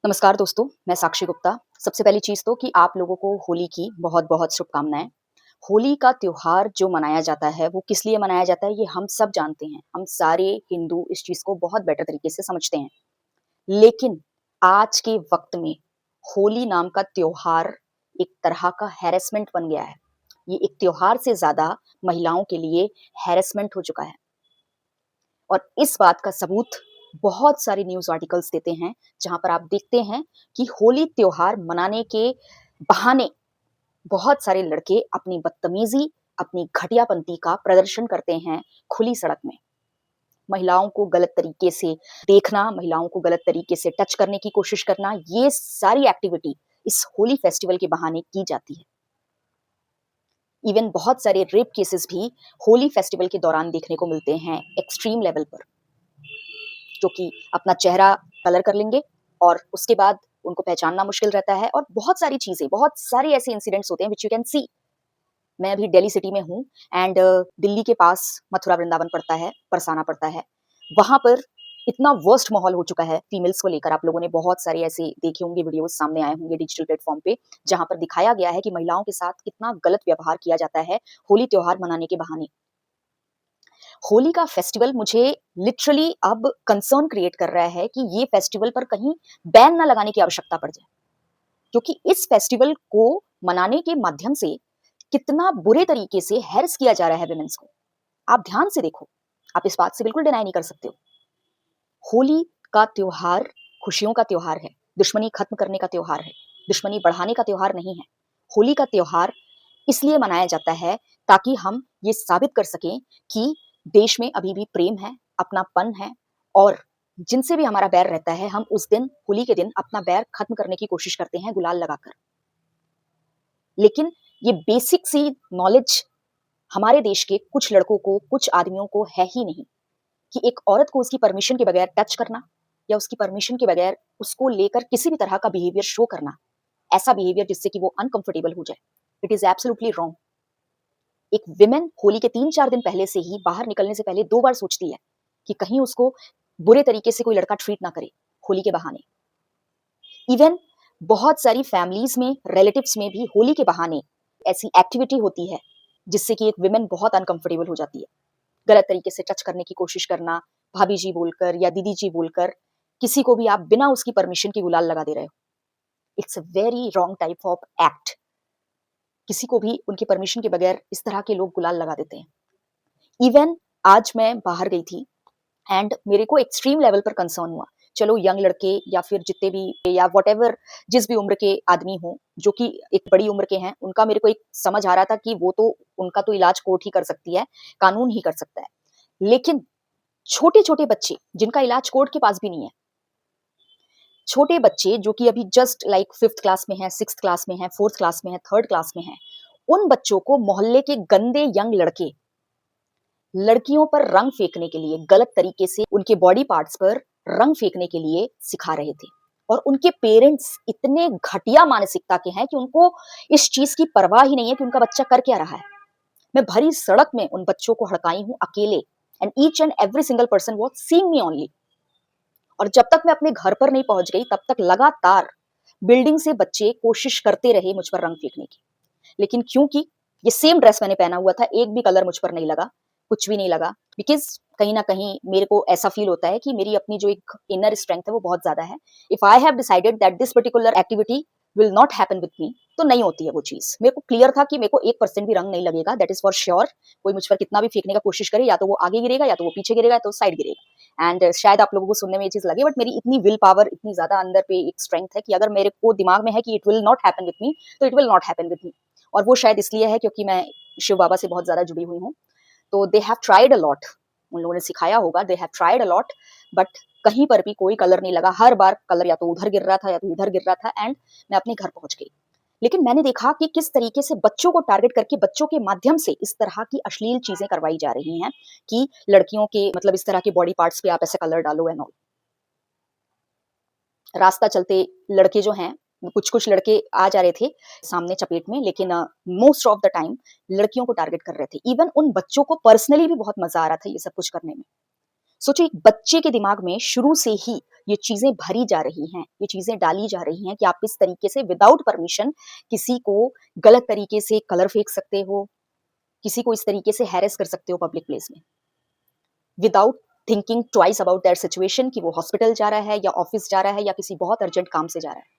नमस्कार दोस्तों, मैं साक्षी गुप्ता। सबसे पहली चीज़ तो कि आप लोगों को होली की बहुत-बहुत शुभकामनाएँ। होली का त्योहार जो मनाया जाता है, वो किस लिए मनाया जाता है, ये हम सब जानते हैं। हम सारे हिंदू इस चीज़ को बहुत बेटर तरीके से समझते हैं। लेकिन आज के वक़्त में होली नाम का त्योहार एक तरह का हैरेसमेंट बन गया है। ये एक त्योहार से ज़्यादा महिलाओं के लिए हैरेसमेंट हो चुका है। और इस बात का सबूत बहुत सारे न्यूज़ आर्टिकल्स देते हैं, जहाँ पर आप देखते हैं कि होली त्योहार मनाने के बहाने बहुत सारे लड़के अपनी बदतमीज़ी, अपनी घटियापंती का प्रदर्शन करते हैं खुली सड़क में। महिलाओं को गलत तरीके से देखना, महिलाओं को गलत तरीके से टच करने की कोशिश करना, ये सारी एक्टिविटी इस होली फेस्टिवल के बहाने की जाती है। इवन बहुत सारे रेप केसेस भी होली फेस्टिवल के दौरान देखने को मिलते हैं एक्सट्रीम लेवल पर। जो कि अपना चेहरा कलर कर लेंगे और उसके बाद उनको पहचानना मुश्किल रहता है और बहुत सारी चीज़ें, बहुत सारे ऐसे इंसिडेंट्स होते हैं व्हिच यू कैन सी। मैं अभी दिल्ली सिटी में हूँ एंड दिल्ली के पास मथुरा वृंदावन पड़ता है, बरसाना पड़ता है। वहाँ पर इतना वर्स्ट माहौल हो चुका है फीमेल्स को लेकर। आप लोगों ने बहुत सारे ऐसे देखे होंगे, वीडियोज़ सामने आए होंगे डिजिटल प्लेटफ़ॉर्म पे, जहाँ पर दिखाया गया है कि महिलाओं के साथ कितना गलत व्यवहार किया जाता है होली त्योहार मनाने के बहाने। होली का फेस्टिवल मुझे लिटरली अब कंसर्न क्रिएट कर रहा है कि ये फेस्टिवल पर कहीं बैन ना लगाने की आवश्यकता पड़ जाए, क्योंकि इस फेस्टिवल को मनाने के माध्यम से कितना बुरे तरीके से हैरेस किया जा रहा है विमेंस को। आप ध्यान से देखो, आप इस बात से बिल्कुल डिनाई नहीं कर सकते हो। होली का त्योहार खुशियों का त्योहार है, दुश्मनी खत्म करने का त्योहार है, दुश्मनी बढ़ाने का त्योहार नहीं है। होली का त्योहार इसलिए मनाया जाता है ताकि हम ये साबित कर सकें कि देश में अभी भी प्रेम है, अपनापन है और जिनसे भी हमारा बैर रहता है, हम उस दिन होली के दिन अपना बैर खत्म करने की कोशिश करते हैं गुलाल लगाकर। लेकिन ये बेसिक सी नॉलेज हमारे देश के कुछ लड़कों को, कुछ आदमियों को है ही नहीं कि एक औरत को उसकी परमिशन के बगैर टच करना या उसकी परमिशन के बगैर उसको लेकर किसी भी तरह का बिहेवियर शो करना, ऐसा बिहेवियर जिससे कि वो अनकंफर्टेबल हो जाए, इट इज एब्सोल्युटली रॉन्ग। एक विमेन होली के 3-4 दिन पहले से ही बाहर निकलने से पहले 2 बार सोचती है कि कहीं उसको बुरे तरीके से कोई लड़का ट्रीट ना करे होली के बहाने। इवन बहुत सारी फैमिलीज में, रिलेटिव्स में भी होली के बहाने ऐसी एक्टिविटी होती है जिससे कि एक विमेन बहुत अनकंफर्टेबल हो जाती है। गलत तरीके से टच करने की कोशिश करना, भाभी जी बोलकर या दीदी जी बोलकर किसी को भी आप बिना उसकी परमिशन के गुलाल लगा दे रहे हो। It's a very wrong type of act. किसी को भी उनकी परमिशन के बगैर इस तरह के लोग गुलाल लगा देते हैं। इवन आज मैं बाहर गई थी एंड मेरे को एक्सट्रीम लेवल पर कंसर्न हुआ। चलो यंग लड़के या फिर जितने भी या व्हाटएवर जिस भी उम्र के आदमी हों, जो कि एक बड़ी उम्र के हैं, उनका मेरे को एक समझ आ रहा था कि वो तो उनका तो इलाज कोर्ट ही कर सकती है, कानून ही कर सकता है। लेकिन छोटे-छोटे बच्चे जिनका इलाज कोर्ट के पास भी नहीं है, छोटे बच्चे जो कि अभी जस्ट लाइक 5th क्लास में हैं, 6th क्लास में हैं, 4th क्लास में हैं, 3rd क्लास में हैं, उन बच्चों को मोहल्ले के गंदे यंग लड़के लड़कियों पर रंग फेंकने के लिए, गलत तरीके से उनके बॉडी पार्ट्स पर रंग फेंकने के लिए सिखा रहे थे। और उनके पेरेंट्स इतने घटिया मानसिकता के हैं कि उनको इस चीज की परवाह ही नहीं है कि उनका बच्चा कर क्या रहा है। मैं भरी सड़क में उन बच्चों को हड़काई हूँ अकेले and each and every single person was seeing me only. और जब तक मैं अपने घर पर नहीं पहुंच गई, तब तक लगातार बिल्डिंग से बच्चे कोशिश करते रहे मुझ पर रंग फेंकने की। लेकिन क्योंकि ये सेम ड्रेस मैंने पहना हुआ था, एक भी कलर मुझ पर नहीं लगा, कुछ भी नहीं लगा, बिकॉज़ कहीं न कहीं मेरे को ऐसा फ़ील होता है कि मेरी अपनी जो एक इनर स्ट्रेंथ है वो बहुत ज़्यादा है। If I have decided that this particular activity will not happen with me, तो नहीं होती है वो चीज़। मेरे को क्लियर था कि मेरे को 1% भी रंग नहीं लगेगा, दैट इज़ फॉर श्योर। कोई मुझ पर कितना भी फेंकने का कोशिश करे, या तो वो आगे गिरेगा, या तो वो पीछे गिरेगा, या तो साइड गिरेगा। एंड शायद आप लोगों को सुनने में ये चीज़ लगे, बट मेरी इतनी विल पावर, इतनी ज़्यादा अंदर पे एक स्ट्रेंथ है कि अगर मेरे को दिमाग में है कि it will not happen with me, तो it will not happen with me. और वो शायद इसलिए है क्योंकि मैं शिव बाबा से बहुत ज़्यादा जुड़ी हुई हूँ। तो they have tried a lot, उन लोगों ने सिखाया होगा, they have tried a lot, but कहीं पर भी कोई कलर नहीं लगा। हर बार कलर या तो उधर गिर रहा था या तो इधर गिर रहा था एंड मैं अपने घर पहुंच गई। लेकिन मैंने देखा कि किस तरीके से बच्चों को टारगेट करके, बच्चों के माध्यम से इस तरह की अश्लील चीजें करवाई जा रही हैं कि लड़कियों के मतलब इस तरह के बॉडी पार्ट्स पे आप ऐसे कलर डालो एंड ऑल। रास्ता चलते लड़के जो हैं, कुछ-कुछ लड़के आ जा रहे थे सामने चपेट में, लेकिन मोस्ट ऑफ द टाइम लड़कियों को टारगेट कर रहे थे। इवन उन बच्चों को पर्सनली भी बहुत मज़ा आ रहा था ये सब कुछ करने में। सोचिए एक बच्चे के दिमाग में शुरू से ही ये चीज़ें भरी जा रही हैं, ये चीज़ें डाली जा रही हैं कि आप इस तरीके से विदाउट परमिशन किसी को गलत तरीके से कलर फेंक सकते हो, किसी को इस तरीके से हैरेस कर सकते हो पब्लिक प्लेस में, without thinking twice about that situation कि वो हॉस्पिटल जा रहा है या ऑफिस जा रहा है या किसी बहुत अर्जेंट काम से जा रहा है।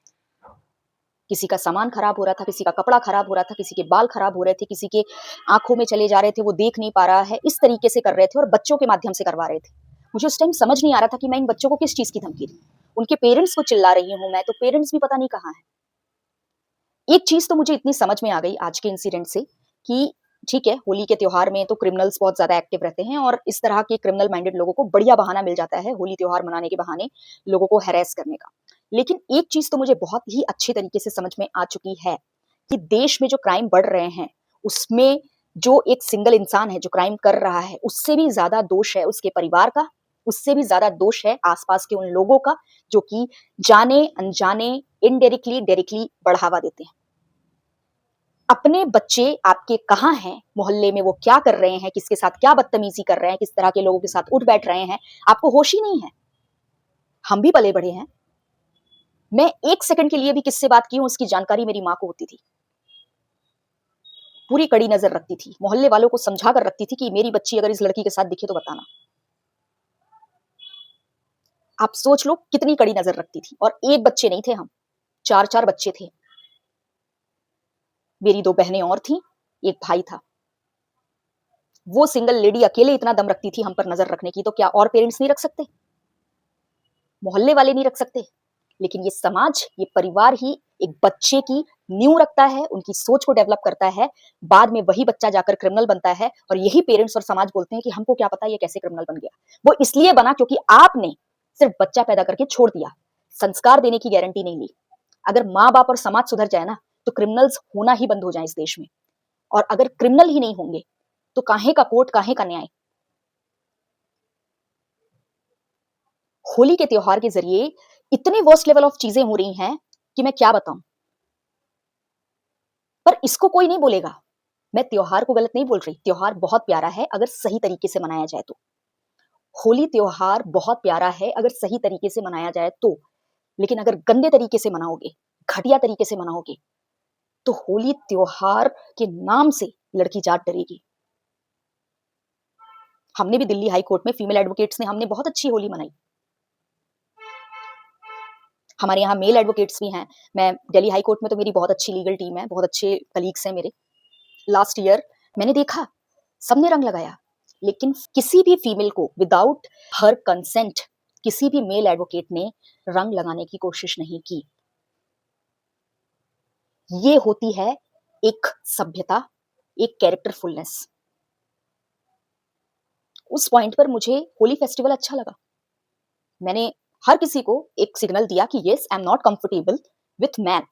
किसी का सामान खराब हो रहा था, किसी का कपड़ा खराब हो रहा था, किसी के बाल खराब हो रहे थे, किसी के आंखों में चले जा रहे थे, वो देख नहीं पा रहा है, इस तरीके से कर रहे थे और बच्चों के माध्यम से करवा रहे थे। मुझे उस टाइम समझ नहीं आ रहा था कि मैं इन बच्चों को किस चीज की धमकी दूं। उनके पेरेंट्स को चिल्ला रही हूं मैं, तो पेरेंट्स भी पता नहीं कहाँ है। एक चीज तो मुझे इतनी समझ में आ गई आज के इंसिडेंट से कि ठीक है, होली के त्योहार में तो क्रिमिनल्स बहुत ज्यादा एक्टिव रहते हैं और इस तरह के क्रिमिनल माइंडेड लोगों को बढ़िया बहाना मिल जाता है होली त्योहार मनाने के बहाने लोगों को हैरेस करने का। लेकिन एक चीज तो मुझे बहुत ही अच्छी तरीके से समझ में आ चुकी है कि देश में जो क्राइम बढ़ रहे हैं उसमें जो एक सिंगल इंसान है जो क्राइम कर रहा है, उससे भी ज्यादा दोष है उसके परिवार का, उससे भी ज्यादा दोष है आसपास के उन लोगों का जो कि जाने अनजाने, इनडायरेक्टली डायरेक्टली बढ़ावा देते हैं। अपने बच्चे आपके कहाँ हैं, मोहल्ले में वो क्या कर रहे हैं, किसके साथ क्या बदतमीजी कर रहे हैं, किस तरह के लोगों के साथ उठ बैठ रहे हैं, आपको होश ही नहीं है। हम भी पले बड़े हैं। मैं 1 सेकंड के लिए भी किससे बात की हूं उसकी जानकारी मेरी माँ को होती थी। पूरी कड़ी नजर रखती थी, मोहल्ले वालों को समझा कर रखती थी कि मेरी बच्ची अगर इस लड़की के साथ दिखे तो बताना। आप सोच लो कितनी कड़ी नजर रखती थी। और एक बच्चे नहीं थे हम, 4-4 बच्चे थे। मेरी 2 बहनें और थीं, एक भाई था। वो सिंगल लेडी अकेले इतना दम रखती थी हम पर नजर रखने की, तो क्या और पेरेंट्स नहीं रख सकते? मोहल्ले वाले नहीं रख सकते? लेकिन ये समाज, ये परिवार ही एक बच्चे की नींव रखता है, उनकी सोच को डेवलप करता है। बाद में वही बच्चा जाकर क्रिमिनल बनता है और यही पेरेंट्स और समाज बोलते हैं कि हमको क्या पता ये कैसे क्रिमिनल बन गया। वो इसलिए बना क्योंकि आपने सिर्फ बच्चा पैदा करके छोड़ दिया, संस्कार देने की गारंटी नहीं ली। अगर माँ बाप और समाज सुधर जाए ना, तो क्रिमिनल्स होना ही बंद हो जाए इस देश में। और अगर क्रिमिनल ही नहीं होंगे तो काहे का कोर्ट, काहे का न्याय। होली के त्योहार के जरिए इतने वर्स्ट लेवल ऑफ चीजें हो रही हैं कि मैं क्या बताऊं। पर इसको कोई नहीं बोलेगा। मैं त्योहार को गलत नहीं बोल रही, त्योहार बहुत प्यारा है अगर सही तरीके से मनाया जाए तो। होली त्योहार बहुत प्यारा है अगर सही तरीके से मनाया जाए तो। लेकिन अगर गंदे तरीके से मनाओगे, घटिया तरीके से मनाओगे, तो होली त्योहार के नाम से लड़की जाट डरेगी। हमने भी दिल्ली हाई कोर्ट में फीमेल एडवोकेट्स ने हमने बहुत अच्छी होली मनाई। हमारे यहाँ मेल एडवोकेट्स भी हैं। मैं दिल्ली हाई कोर्ट में तो मेरी बहुत अच्छी लीगल टीम है, बहुत अच्छे कलीग्स हैं मेरे। लास्ट ईयर मैंने देखा सबने रंग लगाया, लेकिन किसी भी फीमेल को विदाउट हर कंसेंट किसी भी मेल एडवोकेट ने रंग लगाने की कोशिश नहीं की। ये होती है एक सभ्यता, एक कैरेक्टरफुलनेस। उस पॉइंट पर मुझे होली फेस्टिवल अच्छा लगा। मैंने हर किसी को एक सिग्नल दिया कि yes I am not comfortable with man.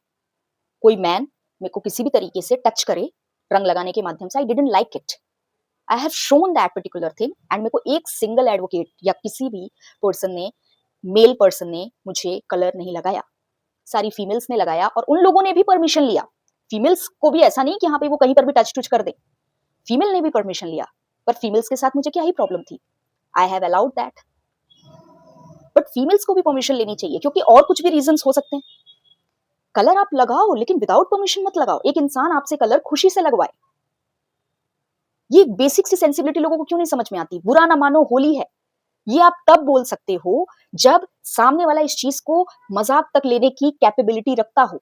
कोई मैन मेरे को किसी भी तरीके से टच करे रंग लगाने के माध्यम से, I didn't like it. I have shown that particular thing and मेरे को एक सिंगल एडवोकेट या किसी भी पर्सन ने, मेल पर्सन ने मुझे कलर नहीं लगाया। सारी फीमेल्स ने लगाया और उन लोगों ने भी परमिशन लिया। फीमेल्स को भी ऐसा नहीं कि यहाँ पे वो कहीं पर भी टच टच कर दे, फीमेल ने भी परमिशन लिया। पर फीमेल्स के साथ मुझे क्या ही प्रॉब्लम थी, I have allowed that. But females को भी परमिशन लेनी चाहिए क्योंकि और कुछ भी रीजंस हो सकते हैं। कलर आप लगाओ लेकिन विदाउट परमिशन मत लगाओ। एक इंसान आपसे कलर खुशी से लगवाए, ये बेसिक सी सेंसिबिलिटी लोगों को क्यों नहीं समझ में आती। बुरा ना मानो, होली है, ये आप तब बोल सकते हो जब सामने वाला इस चीज को मजाक तक लेने की कैपेबिलिटी रखता हो।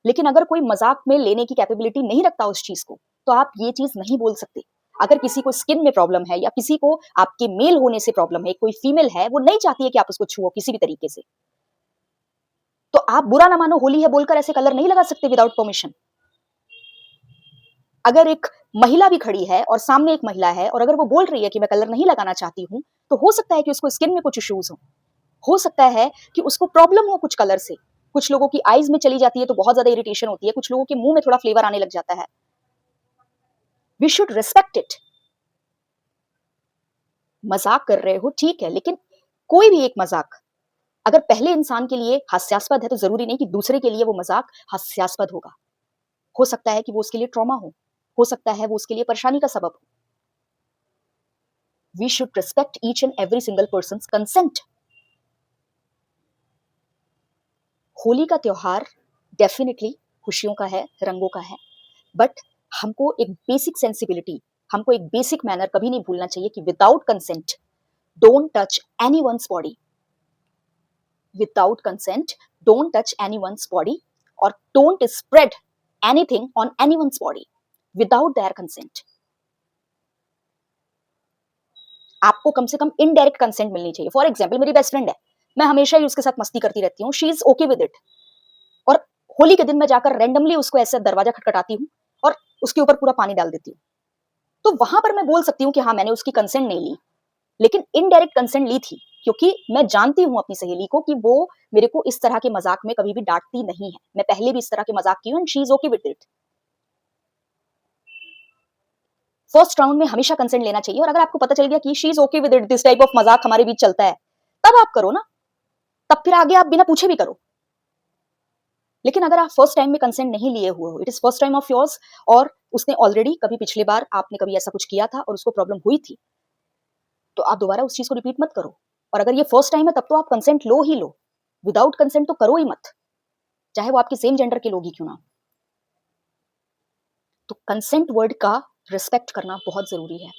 लेकिन अगर कोई मजाक में लेने की कैपेबिलिटी नहीं रखता उस चीज को, तो आप ये चीज नहीं बोल सकते। अगर किसी को स्किन में प्रॉब्लम है या किसी को आपके मेल होने से प्रॉब्लम है, कोई फीमेल है वो नहीं चाहती है कि आप उसको छुओ किसी भी तरीके से, तो आप बुरा ना मानो होली है बोलकर ऐसे कलर नहीं लगा सकते विदाउट परमिशन। अगर एक महिला भी खड़ी है और सामने एक महिला है और अगर वो बोल रही है कि मैं कलर नहीं लगाना चाहती हूं, तो हो सकता है कि उसको स्किन में कुछ इश्यूज हो सकता है कि उसको प्रॉब्लम हो कुछ कलर से। कुछ लोगों की आईज में चली जाती है तो बहुत ज्यादा इरिटेशन होती है, कुछ लोगों के मुंह में थोड़ा फ्लेवर आने लग जाता है। We should respect it. मजाक कर रहे हो ठीक है, लेकिन कोई भी एक मजाक अगर पहले इंसान के लिए हास्यास्पद है तो जरूरी नहीं कि दूसरे के लिए वो मजाक हास्यास्पद होगा। हो सकता है कि वो उसके लिए ट्रॉमा हो सकता है वो उसके लिए परेशानी का सबब हो। We should respect each and every single persons consent. Holi का त्योहार डेफिनेटली खुशियों का है, रंगों का है, बट हमको एक बेसिक सेंसिबिलिटी, हमको एक बेसिक मैनर कभी नहीं भूलना चाहिए कि without consent don't touch anyone's body, without consent don't touch anyone's body और don't spread anything on anyone's body without their consent. आपको कम से कम इनडायरेक्ट कंसेंट मिलनी चाहिए। फॉर एग्जाम्पल मेरी बेस्ट फ्रेंड है, मैं हमेशा ही उसके साथ मस्ती करती रहती हूँ, she is okay with it, और होली के दिन मैं जाकर रैंडमली उसको ऐसे दरवाजा खटखटाती हूँ और उसके ऊपर पूरा पानी डाल देती हूँ, तो वहां पर मैं बोल सकती हूँ कि हाँ मैंने उसकी कंसेंट नहीं ली, लेकिन इनडायरेक्ट कंसेंट ली थी, क्योंकि मैं जानती हूँ अपनी सहेली को कि वो मेरे को इस तरह के मजाक में कभी भी डांटती नहीं है। मैं पहले भी इस तरह के मजाक की हूँ and she is okay with it. First round में हमेशा कंसेंट लेना चाहिए, और अगर आपको पता चल गया कि she is okay with it, this type of मजाक हमारे बीच चलता है, तब आप करो ना, तब फिर आगे आप बिना पूछे भी करो। लेकिन अगर आप फर्स्ट टाइम में कंसेंट नहीं लिए हुए हो, it is first time of yours, और उसने ऑलरेडी कभी पिछली बार आपने कभी ऐसा कुछ किया था और उसको प्रॉब्लम हुई थी, तो आप दोबारा उस चीज को रिपीट मत करो। और अगर ये फर्स्ट टाइम है तब तो आप कंसेंट लो ही लो, विदाउट कंसेंट तो करो ही मत, चाहे वो आपके सेम जेंडर के लोग ही क्यों ना। तो कंसेंट वर्ड का रिस्पेक्ट करना बहुत जरूरी है,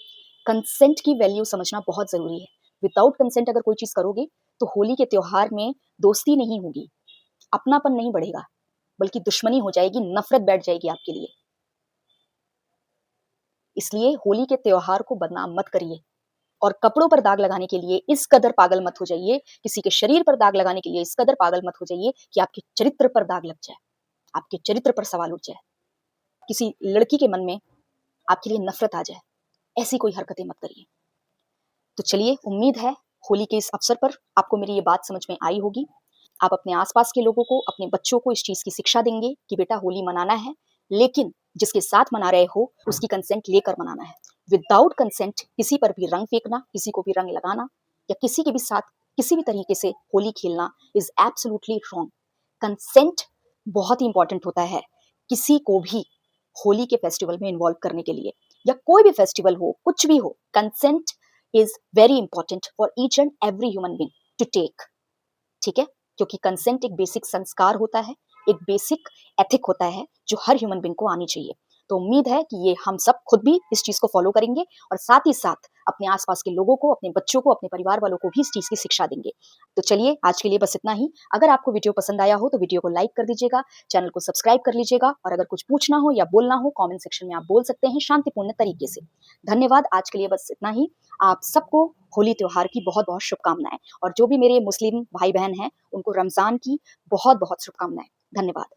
कंसेंट की वैल्यू समझना बहुत जरूरी है। विदाउट कंसेंट अगर कोई चीज करोगे तो होली के त्योहार में दोस्ती नहीं होगी, अपनापन नहीं बढ़ेगा, बल्कि दुश्मनी हो जाएगी, नफरत बैठ जाएगी आपके लिए। इसलिए होली के त्योहार को बदनाम मत करिए, और कपड़ों पर दाग लगाने के लिए इस कदर पागल मत हो जाइए, किसी के शरीर पर दाग लगाने के लिए इस कदर पागल मत हो जाइए कि आपके चरित्र पर दाग लग जाए, आपके चरित्र पर सवाल उठ जाए, किसी लड़की के मन में आपके लिए नफरत आ जाए। ऐसी कोई हरकतें मत करिए। तो चलिए, उम्मीद है होली के इस अवसर पर आपको मेरी ये बात समझ में आई होगी। आप अपने आसपास के लोगों को, अपने बच्चों को इस चीज की शिक्षा देंगे कि बेटा होली मनाना है, लेकिन जिसके साथ मना रहे हो उसकी कंसेंट लेकर मनाना है। विदाउट कंसेंट किसी पर भी रंग फेंकना, किसी को भी रंग लगाना, या किसी के भी साथ किसी भी तरीके से होली खेलना इज एब्सोल्युटली रॉन्ग। कंसेंट बहुत ही इंपॉर्टेंट होता है किसी को भी होली के फेस्टिवल में इन्वॉल्व करने के लिए, या कोई भी फेस्टिवल हो, कुछ भी हो, consent is very important for each and every human being to take. ठीक है, क्योंकि कंसेंट एक बेसिक संस्कार होता है, एक बेसिक एथिक होता है जो हर ह्यूमन बीइंग को आनी चाहिए। तो उम्मीद है कि ये हम सब खुद भी इस चीज को फॉलो करेंगे, और साथ ही साथ अपने आसपास के लोगों को, अपने बच्चों को, अपने परिवार वालों को भी इस चीज की शिक्षा देंगे। तो चलिए, आज के लिए बस इतना ही। अगर आपको वीडियो पसंद आया हो तो वीडियो को लाइक कर दीजिएगा, चैनल को सब्सक्राइब कर लीजिएगा, और अगर कुछ पूछना हो या बोलना हो कमेंट सेक्शन में आप बोल सकते हैं शांतिपूर्ण तरीके से। धन्यवाद, आज के लिए बस इतना ही। आप सबको होली त्योहार की बहुत बहुत शुभकामनाएं, और जो भी मेरे मुस्लिम भाई बहन हैं उनको रमजान की बहुत बहुत शुभकामनाएं। धन्यवाद।